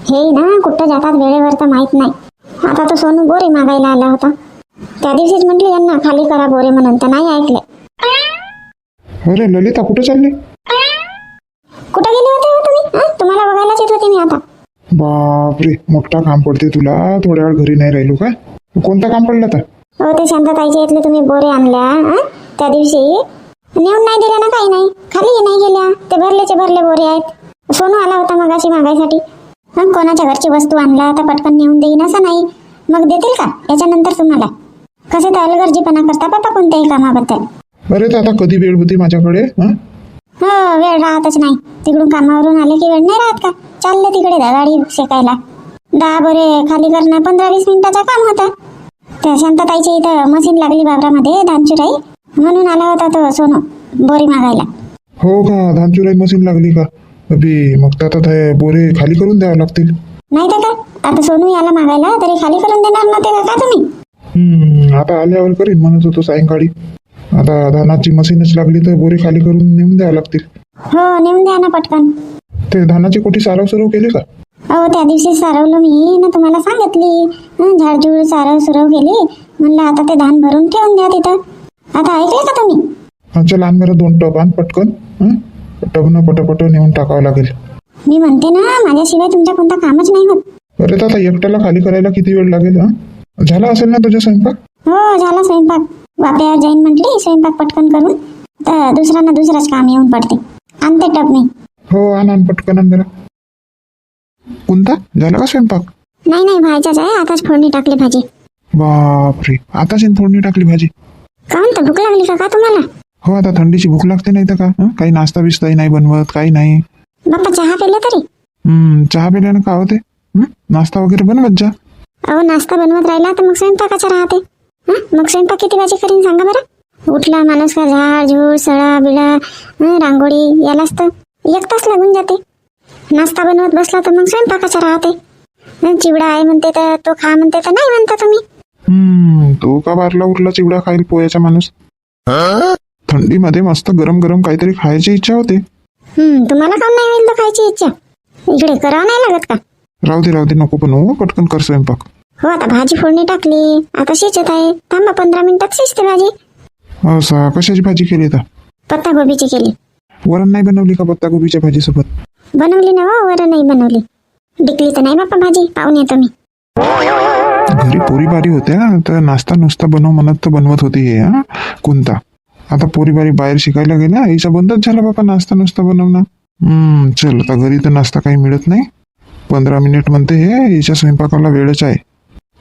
हे ना कुठं जातात वेळेवर तर माहित नाही. आता तो सोनू बोरे मागायला आला होता. त्या दिवशीच म्हटले यांना खाली करा बोरे म्हणून, तर नाही ऐकले. अरे ललिता कुठे चालली? कुठं गेले होते हो तुम्ही? तुम्हाला बघायलाच येत होते मी आता. बापरे, मोठा काम पडते तुला. थोड्या वेळ घरी नाही राहिलो का? कोणतं काम पडलं तर? हो ते शांतताईच्या इथले तुम्ही बोरे आणल्या त्या दिवशी, नेऊन नाही दिल्या ना, काही नाही, खाली नाही गेल्या. ते भरलेचे भरले बोरे आहेत. सोनू आला होता मगाशी मागायसाठी. कोणाच्या घरची वस्तू आणला तर पटकन नेऊन देईन असं नाही, मग देतील का याच्यानंतर तुम्हाला? कसे तर अलगर्जीपणा करता बाबा कोणत्याही कामाबद्दल. अरे तर आता कधी वेळ होती माझ्याकडे? हो वेळ राहतच नाही. तिकडून कामावरून आले की वेळ नाही राहत का? चालले तिकडे गाडी शेकायला. 10 बोरे खाली करणं 15-20 मिनिटाचा काम होता. त्या शांतताईच्या इथं मशीन लागली वावरामध्ये धानचुराई, म्हणून आला होता तो सोनू बोरी मागायला. हो का? धानचुराई मशीन लागली का? अबे मग तर आता ते बोरे खाली करून द्यावं लागतील. नाही तर काय, आता सोनू याला मागायला तरी खाली करून देणार नव्हते का तुम्ही? आता आल्यावर करीन म्हणत होतो सायंकाळी. आता धानाची मशीनच लागली तर बोरे खाली करून नेऊन द्यावं लागतील. हो नेऊन द्या ना पटकन. ते धानाची कोठी सारव सुरव केली का? हो त्या दिवशी सारवलं मी ना, तुम्हाला सांगितली. झाडझूड सारव सुरव केली. म्हणलं आता ते धान भरून ठेवून द्या तिथं. आता ऐकले का तुम्ही? चल आण बरं 2 टब आण पटकन. टबनं पटपट नेऊन टाकावं लागेल. मी म्हणते ना, माझ्याशिवाय तुमच्या कोणता कामच नाही होत. अरे तर आता एकट्याला खाली करायला किती वेळ लागेल? झाला असेल ना तुझा स्वयंपाक? हो झाला स्वयंपाक. वाप्यावर जाईन म्हटली स्वयंपाक पटकन करून, तर दुसऱ्यांना दुसरंच काम येऊन पडते. आणते टब मी. हो आण पटकन आण बरं. कोणता झाला का स्वयंपाक? नाही नाही व्हायचाच आहे. आताच फोडणी टाकली भाजी. बापरे, आताच फोडणी टाकली भाजी? काहून तर भूक लागली का तुम्हाला? हो आता थंडीची भूक लागते नाही तर का? काही नाश्ता बिस्ताही नाही बनवत, काही नाही. बाप्पा चहा पिला तरी? चहा पिल्यानं का होते? नाश्ता वगैरे बनवत जा. अहो नाश्ता बनवत राहिला तर मग स्वयंपाकाचा राहते. मग स्वयंपाक किती वाजे करीन सांगा बरं? उठला माणूस का झाड झूड सळा बिळा रांगोळी यालाच तर 1 तास लागून जाते. नाश्ता बनवत बसला तर मग स्वयंपाकाचा राहते. चिवडा आहे म्हणते तर तो खा म्हणते तर नाही म्हणता तुम्ही. तो का बारला उरला चिवडा खाईल पोह्याचा माणूस? थंडीमध्ये मस्त गरम गरम काहीतरी खायची इच्छा होते. तुम्हाला काम नाही होईल तर खायची इच्छा? इकडे करावं नाही लागत का? राहू दे नको बनवू, पटकन कर स्वयंपाक. हो आता भाजी फोडणी टाकली, आता शिजत आहे. थांबा 15 मिनिटात शिजते भाजी. असं कशाची भाजी केली आता? पत्ता गोबीची केली. वरण नाही बनवली का पत्ता गोबीच्या भाजीसोबत? बनवली ना हो, वरण नाही बनवली. डिकली तर नाही बाप्पा भाजी, पाहून येतो मी. घरी पोरी बारी होत्या तर नाश्ता नुसता बनव म्हणत तर बनवत होती हे. कोणता आता पोरी बारी बाहेर शिकायला गेल्या, हिचा बंदच झाला बापा नाश्ता नुसता बनवणं. चल आता घरी तर नाश्ता काही मिळत नाही. 15 मिनिट म्हणते हे, हिच्या स्वयंपाकाला वेळच आहे.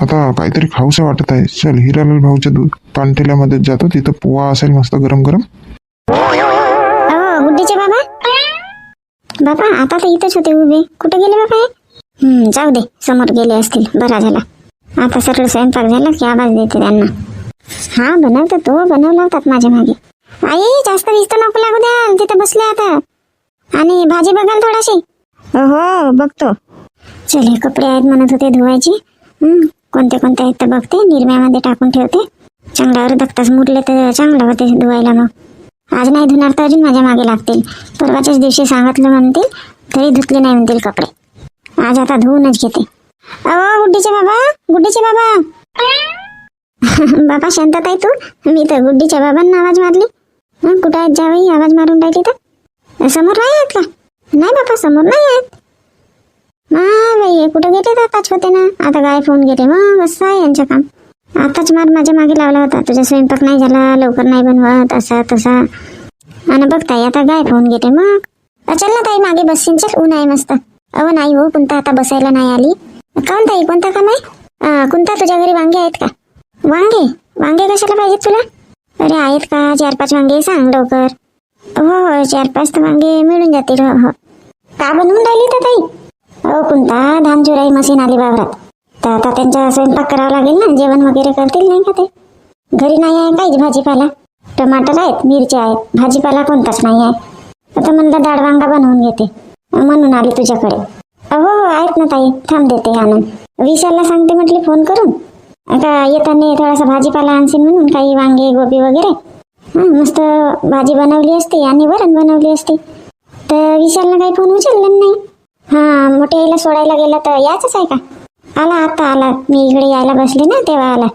आता काहीतरी खाऊसं वाटत आहे. चल हिरालाल भाऊच्या दूध पानटेल्यामध्ये जातो, तिथं पोहा असेल मस्त गरम गरम. गुड्डीचे बाबा आता तर इथंच होते उभे. कुठे गेले बाबा हे? जाऊ दे, समोर गेले असतील. बरा झाला. आता सरळ स्वयंपाक झाला की आवाज देते त्यांना. हा बनवतो तो, बनवलावतात माझ्या मागे. आई जास्त विस्त नको लागू द्या, तिथे बसले आता. आणि भाजी बघाल थोडाशी. हो बघतो. चल हे कपडे आहेत म्हणत होते धुवायचे. कोणते कोणते आहेत तर बघते, निरम्यामध्ये टाकून ठेवते. चांगल्यावर दक्ताच मुरले तर चांगलं होते धुवायला. मग आज नाही धुणार तर अजून माझ्या मागे लागतील. परवाच्याच दिवशी सांगितलं म्हणतील तरी धुतले नाही म्हणतील कपडे. आज आता धुवूनच घेते. गुड्डीचे बाबा बाबा शांतताई तू? मी तर गुड्डीच्या बाबांना आवाज मारली. कुठं आहेत जावई? आवाज मारून राहिली तर समोर नाही आहेत का? नाही बापा समोर नाही आहेत. बाई कुठं गेले तर आताच होते ना. आता काय फोन गेले मग असं आहे यांचं काम. आताच माझ्या मागे लावला होता, तुझा स्वयंपाक नाही झाला, लवकर नाही बनवत, असा तसा. आणि बघताय आता काय फोन गेले मग. चल ना ताई मागे बसशील, चल ऊन आहे मस्त. नाही हो कोणता आता बसायला नाही आली. काऊन ताई कोणता काम आहे? कोणता तुझ्या घरी वांगे आहेत का? वांगे कशाला पाहिजेत तुला? अरे आहेत का 4-5 वांगे सांग लवकर. हो 4-5 तर वांगे मिळून जातील. हो का बनवून राहिली तर ताई? कोणता धानचुराई मशीन आली वावरात, तर आता त्यांचा स्वयंपाक करावा लागेल ना. जेवण वगैरे करतील नाही का ते? घरी नाही आहे काहीच भाजीपाला. टमाटर आहेत, मिरच्या आहेत, भाजीपाला कोणताच नाही आहे. आता म्हणलं डाळ वांगा बनवून घेते म्हणून आली तुझ्याकडे. हो आहेत ना ताई, थांब देते आणून. विशालला सांगते म्हटले फोन करून. आता येताना थोडासा भाजीपाला आणशील म्हणून, काही वांगे गोबी वगैरे. मस्त भाजी बनवली असती आणि वरण बनवली असती. तर विशालला काही फोन उचलला नाही. हा, मोठ्या आईला सोडायला गेला तर याचंच आहे का? आला आता आला. मी इकडे यायला बसले ना तेव्हा आला.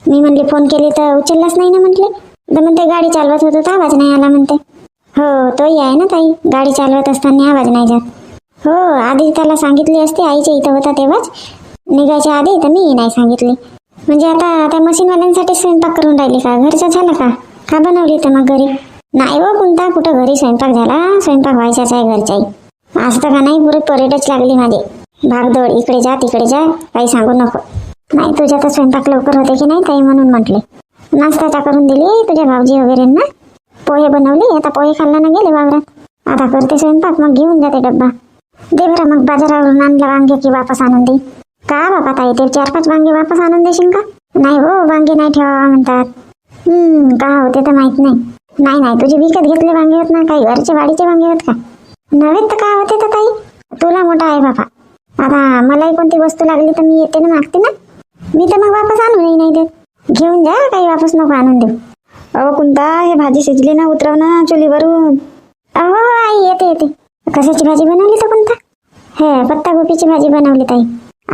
मी म्हणले फोन केली तर उचललाच नाही ना म्हटले. तर म्हणते गाडी चालवत होतो तर आवाज नाही आला म्हणते. हो, तोही आहे ना ताई, गाडी चालवत असताना आवाज नाही जात. हो, आधी त्याला सांगितली असते, आईच्या इथं होता तेव्हाच निघायच्या आधी, तर मी नाही सांगितली. म्हणजे आता त्या मशीनवाल्यांसाठी स्वयंपाक करून राहिली का? घरचा झाला का बनवली तर मग घरी? नाही हो कोणता, कुठं घरी स्वयंपाक झाला? स्वयंपाक व्हायचाच आहे घरच्याही. आज तर का नाही, पुरी परेडच लागली माझी. भागदौड, इकडे जा तिकडे जा, काही सांगू नको. नाही, तुझ्या तर स्वयंपाक लवकर होते की नाही ताई, म्हणून म्हटले. नाश्ता करून दिली तुझ्या भाऊजी वगैरेंना. पोहे बनवले, आता पोहे खाल्ला ना गेले वावरात. आता करते स्वयंपाक, मग घेऊन जाते डब्बा. दे बरं मग, बाजारावरून आणलं वांगे की वापस आणून दे. का बाबा ताई, ते 4-5 वांगे वापस आणून देशील का? नाही हो, वांगे नाही ठेवावा म्हणतात. का होते तर माहित नाही. नाही, तुझे विकत घेतले वांगे होत ना, काही घरचे वाडीचे वांगे होत का? नव्हे तर काय होते तर ताई, तुला मोठा आहे बाबा. आता मलाही कोणती वस्तू लागली तर मी येते ना, मागते ना. मी तर मग वापस आणूनही नाही देत. घेऊन जा, काही वापस नको आणून देऊ. अहो कुंता, हे भाजी शिजली ना, उतरव ना चुलीवरून. अहो आई, येते. कशाची भाजी बनवली तर कोणता? हे पत्तागोबीची भाजी बनवली ताई.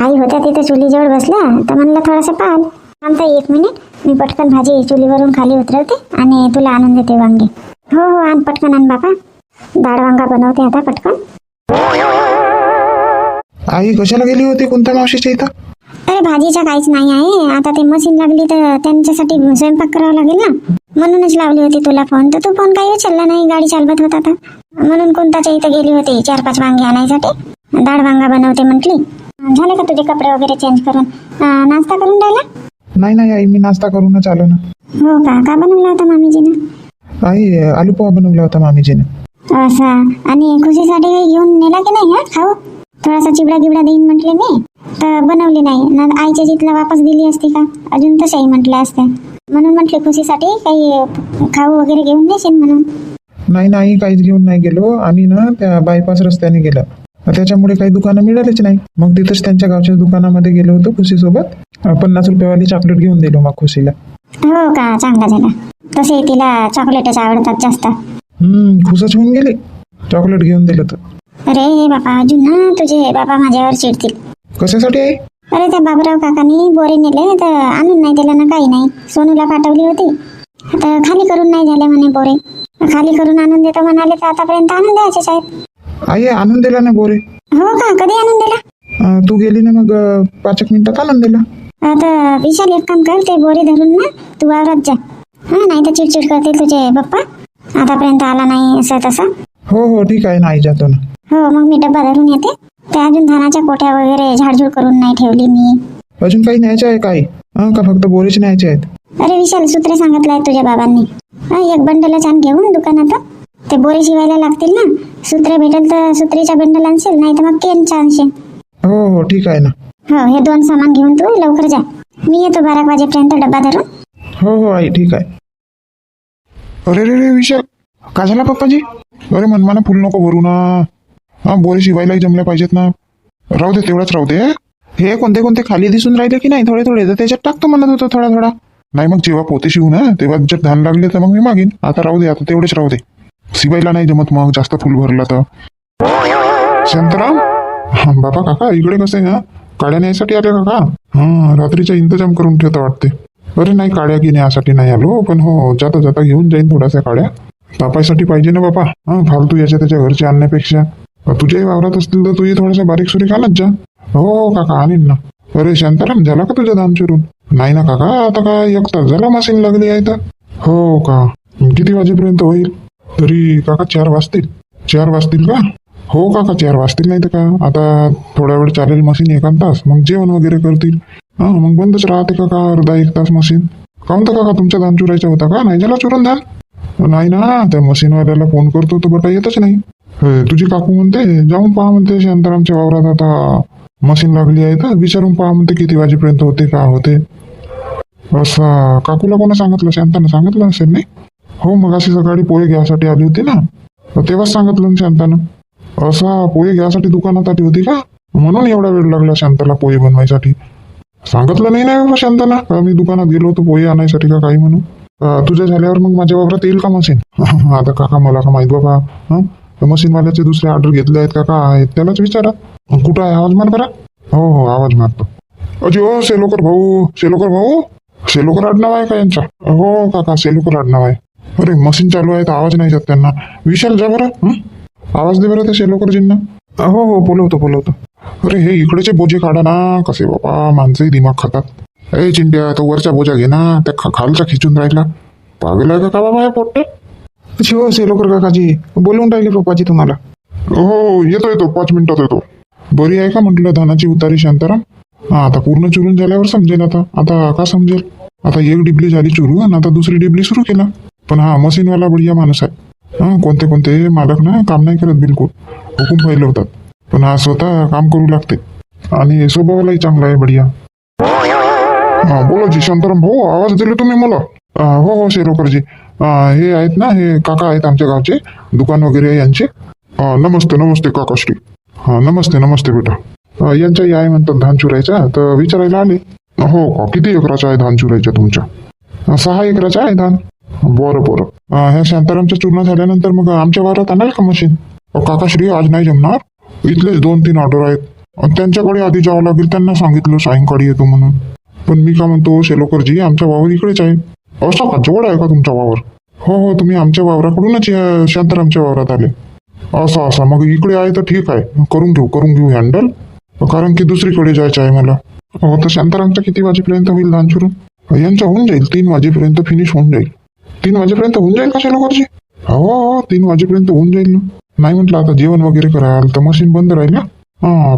आई होत्या तिथे चुलीजवळ बसल्या तर म्हणलं थोडासा पाल आमता, 1 मिनिट, मी पटकन भाजी चुलीवरून खाली उतरवते आणि तुला आणून देते वांगे. हो, आण पटकन आण बाबा. डाळ वांगा बनवते आता पटकन. आई कशाला गेली होती कोणत्या मावशीच्या इथं? अरे भाजीचा काहीच नाही आहे, आता ते मशीन लागली तर त्यांच्यासाठी स्वयंपाक करावा लागेल ना, म्हणूनच लावली होती तुला फोन. तर तू फोन काही उचलला नाही, गाडी चालवत होता तर. म्हणून कोणताच्या इथं गेली होती 4-5 वांगे आणायसाठी. डाळ वांगा बनवते म्हटली. झाले का तुझे कपडे वगैरे चेंज करून? नाश्ता करून राहिला? नाही आई, मी नाश्ता करूनच आलो ना. हो का बनवला होता मामीजीनं? आई, आलू पोहा बनवला होता मामीजीने. असं, आणि खुशीसाठी काही घेऊन नेला की नाही? खाऊ थोडासा चिबडा गिबडा देईन म्हटले मी, तर बनवली नाही ना. आईच्या जिथला वापस दिली असती का? अजून तशाही म्हटल्या असत्या. म्हणून म्हटले खुशीसाठी काही खाऊ वगैरे घेऊन नेशील म्हणून. नाही, काहीच घेऊन नाही गेलो आम्ही ना, त्या बायपास रस्त्याने गेलो. त्याच्यामुळे काही दुकानं मिळालीच नाही. मग तिथंच त्यांच्या गावच्या दुकानामध्ये गेलो होतो खुशीसोबत. 50 रुपयेवाली चॉकलेट घेऊन दिलो मग खुशीला. हो का, चांगला झाला. तसे तिला चॉकलेटच आवडतात जास्त. खुशच होऊन गेली चॉकलेट घेऊन दिलं तर. अरे बाबा, अजून ना तुझे बाबा माझ्यावर चिडतील. कशासाठी आहे? अरे त्या बाबूराव काकांनी बोरे नेले तर आणून नाही दिला ना, काही नाही. सोनूला पाठवली होती तर खाली करून नाही झाले म्हणे बोरे. खाली करून आणून देतो म्हणाले, तर आतापर्यंत आणून द्यायचेच आहेत. आई, आणून दिला ना बोरे. हो का, कधी आणून दिला? तू गेली ना मग 5 मिनिटात आणून दिला. आता विशाल, एक काम कर, ते बोरे धरून ना तू वावरात जा. नाही तर चिडचिड करते तुझे पप्पा, आतापर्यंत आला नाही असं तसं. हो ठीक आहे ना आई, जातो ना. हो, मग मी डब्बा धरून येते. त्या अजून धानाच्या कोट्या वगैरे झाडझूड करून नाही ठेवली मी. अजून काही न्यायचं आहे काय? का फक्त बोरेच न्यायचे आहेत? अरे विशाल, सूत्रे सांगितलं आहे तुझ्या बाबांनी. एक बंडल छान घेऊन दुकानात. ते बोरे शिवायला लागतील ना, सूत्रे भेटेल तर सूत्रेच्या बंडल आणशील, नाही तर मग केनच्या आणशील. हो ठीक आहे ना. हो, हे 2 सामान घेऊन तू लवकर जा. मी येतो 12 वाजेपर्यंत डब्बा धरून. हो आई, ठीक आहे. अरे विशाल, काय झाला पप्पाजी? अरे मनमाना फुल नको भरू ना. बोरे शिवायलाही जमल्या पाहिजेत ना. राहू दे, तेवढाच राहू दे. हे कोणते खाली दिसून राहिले की नाही थोडे तर त्याच्यात टाकतो म्हणत होतो थोडा. नाही, मग जेव्हा पोते शिवू ना तेव्हा जर धान लागले तर मग मी मागीन. आता राहू दे, आता तेवढेच राहू दे. शिवायला नाही जमत मग जास्त फुल भरला तर. शांताराम, बाबा काका इकडे कसे? काड्या न्यायसाठी आले काका? रात्रीचा इंतजाम करून ठेवता वाटते. अरे नाही, काड्या की न्यायसाठी नाही आलो, पण हो जाता घेऊन जाईन थोड्याशा काड्या. तापायसाठी पाहिजे ना बापा. फालतू याच्या त्याच्या घरचे आणण्यापेक्षा तुझ्याही वावरात असतील तर तुझी थोडासा बारीक सुरीक आणत जा. हो काका, आणीन ना. अरे शांताराम, झाला का तुझ्या धान चिरून? नाही ना काका, आता काय 1 तास झाला मशीन लागली आहे तर. हो का, किती वाजेपर्यंत होईल? तरी काका 4 वाजतील. 4 वाजतील का? हो काका, 4 वाजतील. नाही तर का, आता थोडा वेळ चालेल मशीन 1 तास, मग जेवण वगैरे करतील. मग बंदच राहते काका अर्धा 1 तास मशीन. काऊन तर काका, तुमचा धान चुरायचा होता का? नाही झाला चुरून धान? नाही ना, त्या मशीनवाल्याला फोन करतो तर बटा येतच नाही. तुझी काकू म्हणते जाऊन पहा म्हणते शांतारामच्या वावरात आता मशीन लागली आहे तर विचारून पहा म्हणते किती वाजेपर्यंत होते का होते. असं काकूला कोणा सांगितलं? शांतानं सांगितलं असेल नाही? हो, मग अशी सकाळी पोहे घ्यायसाठी आली होती ना, तेव्हाच सांगितलं शांतानं. असा पोहे घ्यायसाठी दुकानात आली होती का? म्हणून एवढा वेळ लागला शांताला पोहे बनवायसाठी. सांगितलं नाही ना शांताला का मी दुकानात गेलो होतो पोहे आणायसाठी का काही म्हणून. तुझ्या झाल्यावर मग माझ्या वावरात येईल का मशीन? आता काका मला का माहित बाबा. मशीनवाल्याचे दुसरे ऑर्डर घेतले आहेत का काय त्यालाच विचारा. कुठं आहे आवाज मार बरा. हो हो आवाज मारतो. अजी हो सेलोकर भाऊ, सेलोकर भाऊ. सेलोकर आडनाव आहे का यांचा? हो काका सेलोकर आडनाव आहे. अरे मशीन चालू आहे तर आवाज नाही जात त्यांना. विशाल जा बरं. आवाज दे बरं ते सेलोकरजींना. हो हो बोलवतो. अरे हे इकडेचे बोजे काढा ना. कसे बाबा माणसंही दिमाग खातात. ए चिंट्या तो वरचा बोजा घे ना. त्या खालचा खिचून राहिला. पागल आहे का बाबा हे पोट्टे? हो सेलोकर काकाजी बोलवून राहिले पप्पाजी तुम्हाला. हो येतो 5 मिनिटात येतो. बरी आहे का म्हटलं धानाची उतारी शांताराम? हा आता पूर्ण चुरून झाल्यावर समजेल. आता का समजेल. आता एक डिबली झाली चुरू आणि आता दुसरी डिबली सुरू केला. पण हा मशीनवाला बढिया माणूस आहे. हा कोणते मालक ना काम नाही करत बिलकुल. हुकूम फैलवतात. पण हा स्वतः काम करू लागते आणि स्वभावालाही चांगला आहे बढिया. हा बोला जी शांताराम भाऊ आवाज दिले तुम्ही मला. हो शेरोकरजी. हे आहेत ना हे काका आहेत आमच्या गावचे दुकान वगैरे आहे यांचे. नमस्ते काकाश्री. हा नमस्ते बेटा. यांच्याही आहे म्हणतात धान चुरायचा तर विचारायला आले. हो का किती एकराचा आहे धान चुरायचा तुमच्या? 6 एकराचा आहे धान. बरं. ह्या शांतारामच्या चूर्ण झाल्यानंतर मग आमच्या वावरात आणाल का मशीन? काकाश्री आज नाही जमणार. इथलेच 2-3 ऑर्डर आहेत. त्यांच्याकडे आधी जावं लागेल. त्यांना सांगितलं सायंकाळी येतो म्हणून. पण मी का म्हणतो शेलोकरजी आमचा वावर इकडेच आहे. असं का जवळ आहे का तुमचा वावर? हो तुम्ही आमच्या वावराकडूनच शांतारामच्या वावरात आले. असं मग इकडे आहे तर ठीक आहे. करून घेऊ हँडल. कारण की दुसरीकडे जायचं आहे मला. हो तर शांतारामचा किती वाजेपर्यंत होईल धान चुरून? यांचा होऊन जाईल 3 वाजेपर्यंत फिनिश होऊन जाईल. 3 वाजेपर्यंत होऊन जाईल का शेलोकरजी? हो 3 वाजेपर्यंत होऊन जाईल ना. नाही म्हटलं आता जेवण वगैरे कराल तर मशीन बंद राहील ना.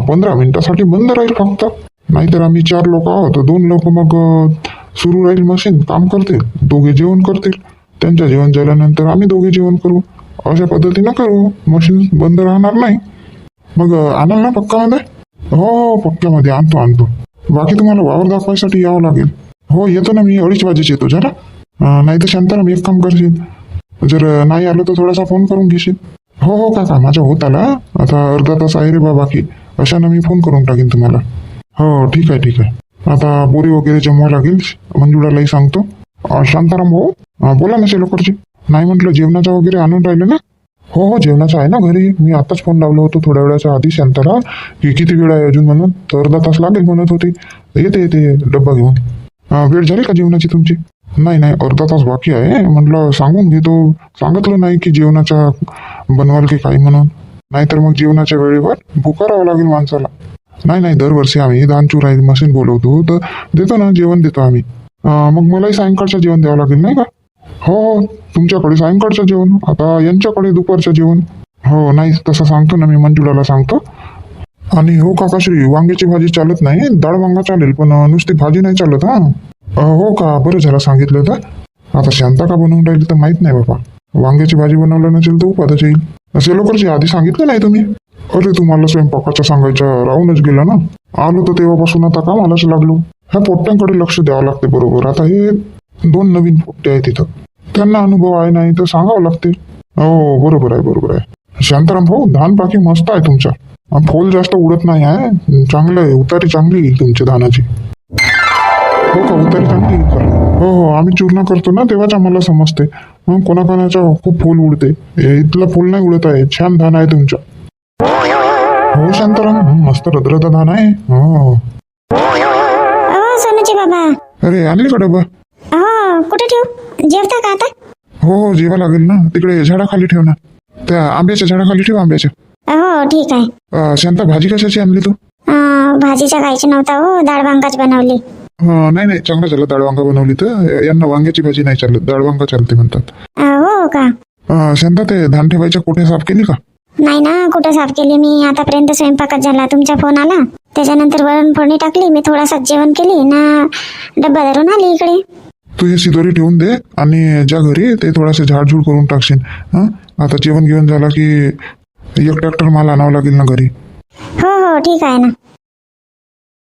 15 मिनिटासाठी बंद राहील फक्त. नाहीतर आम्ही 4 लोक आहोत. 2 लोक मग सुरू राहील मशीन काम करतील. दोघे जेवण करतील. त्यांच्या जेवण झाल्यानंतर आम्ही दोघे जेवण करू. अशा पद्धतीनं करू. मशीन बंद राहणार नाही. मग आणाल ना पक्कामध्ये? हो पक्क्यामध्ये आणतो. बाकी तुम्हाला वावर दाखवायसाठी यावं लागेल. हो येतो ना मी 2:30 वाजेच येतो जरा. नाही तर शांताराम एक काम करशील. जर नाही आलो तर थोडासा फोन करून घेशील. हो काका माझा होत आला. आता अर्धा तास आहे रे बा बाकी. अशानं मी फोन करून टाकीन तुम्हाला. हो ठीक आहे. आता बोरी वगैरे जमवा लागेल. मंजुळालाही सांगतो. शांताराम भाऊ बोला ना शेलोकरजी. नाही म्हटलं जेवणाचं वगैरे आणून राहिलं ना? हो जेवणाचं आहे ना घरी. मी आताच फोन लावलो होतो थोड्या वेळाच्या आधी शांताला की किती वेळ आहे अजून म्हणून. तर अर्धा तास लागेल म्हणत होती. येते डब्बा घेऊन. वेळ झाली का जेवणाची तुमची? नाही अर्धा तास बाकी आहे. म्हटलं सांगून घेतो. सांगितलं नाही की जेवणाचा बनवाल की काही म्हणून. नाहीतर मग जेवणाच्या वेळेवर भुका राहावं लागेल माणसाला. नाही दरवर्षी आम्ही धान चुराई मशीन बोलवतो तर देतो ना जेवण देतो आम्ही. मग मलाही सायंकाळचं जेवण द्यावं लागेल नाही का? हो तुमच्याकडे सायंकाळचं जेवण. आता यांच्याकडे दुपारचं जेवण. हो नाही तसं सांगतो ना मी मंजुळाला सांगतो. आणि हो काकाश्री वांग्याची भाजी चालत नाही. डाळ वांगा चालेल पण नुसती भाजी नाही चालत. हो का बरं झालं सांगितलं तर. आता शांता का बनवून राहिली तर माहित नाही बाबा. वांग्याची भाजी बनवलं नसेल तर उपादच येईल. सेलोकरची आधी सांगितलं नाही तुम्ही? अरे तुम्हाला स्वयंपाकाचं सांगायचं राहूनच गेला ना. आलो तर तेव्हापासून आता कामालाच लागलो. ह्या पोट्ट्यांकडे लक्ष द्यावं लागते बरोबर. आता हे 2 नवीन पोट्टे आहेत तिथं. त्यांना अनुभव आहे नाही तर सांगावं लागते. हो बरोबर आहे. शांताराम भाऊ धान बाकी मस्त आहे तुमचा. फूल जास्त उडत नाही आहे. चांगलं आहे. उतारी चांगली येईल तुमच्या धानाची. हो का उतारी चांगली येईल का? हो आम्ही चूर्ण करतो ना तेव्हाच आम्हाला समजते. मग कोणाकोणाच्या खूप फूल उडते. इथलं फूल नाही उडत आहे. छान धान आहे तुमच्या. हो शांताराम मस्त रद्रदा धान आहे. हो सोनूचे बाबा. अरे आणली का डबा? हो कुठे ठेवू? जेवता का आता? हो जेवा लागेल ना. तिकडे झाडाखाली ठेव ना. त्या आंब्याच्या झाडाखाली ठेव आंब्याच्या. हो ठीक आहे. शांता भाजी कशाची आणली तू? भाजीच्या खायची नव्हता हो. डाळ वांगाच बनवली. नाही चांगलं झालं डाळ वांगा बनवली तर. यांना वांग्याची भाजी नाही चालत. डाळ वांगा चालते म्हणतात. हो का? शांता ते धान ठेवायच्या कोठ्या साफ केली का? नाही ना कुठं साफ केली मी. आतापर्यंत स्वयंपाकच झाला. तुमचा फोन आला त्याच्यानंतर वरण फोडणी टाकली. मी थोडासा जेवण केली ना डब्बा धरून आली इकडे. तू हे सिदोरी ठेवून दे आणि ज्या घरी ते थोडासे झाडझूड करून टाकशील. आता जेवण घेऊन झाला की 1 ट्रॅक्टर माल आणावं लागेल ना घरी. हो ठीक आहे ना.